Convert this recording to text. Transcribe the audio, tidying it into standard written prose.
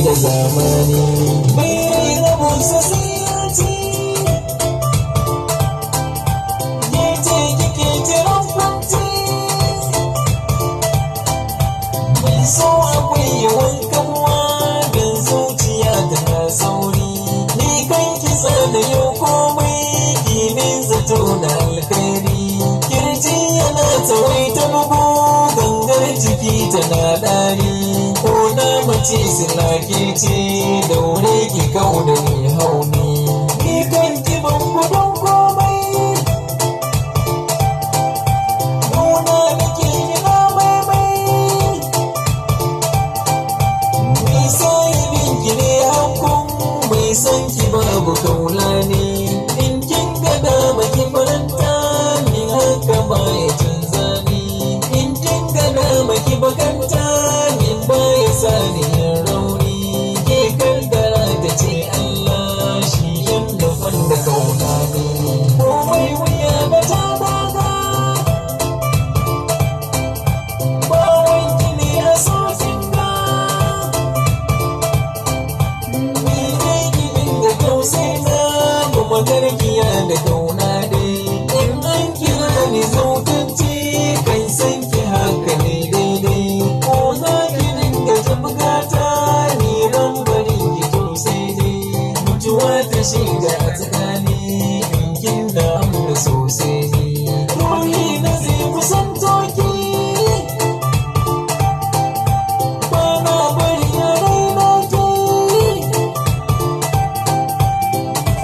da zamani mai rabon sasiyarci ya ce kike jiran kwanci mai so akwai yawan kamuwa don zuciya tana sauri ni kan kisa da yau komai kimin zato na alkhairi kirji yana tsawaita bugu gangar jiki tana ɗari ko na mace sila kirce daure ki kauna ni hauni ni kan ki ban gudun komai nuna nake gina maimai mai sahibin ki ne hankun mai son ki babu kaula ne in kin gada baki faranta min haka baya canza ni in kin gada baki bakanta min baya sani yin rauni ke kaddara ta ce Allah shi yan nufan da kauna ne komai wuya ba ta daga bawon ki ne a sosin ga ni ne ki dinga tausai na kuma garkiya da kauna dai in an kira ni zautacce kan san ki haka ne daidai ko za ki dinga ta bukata ni ran bari ki tausai dai mutuwa ta shiga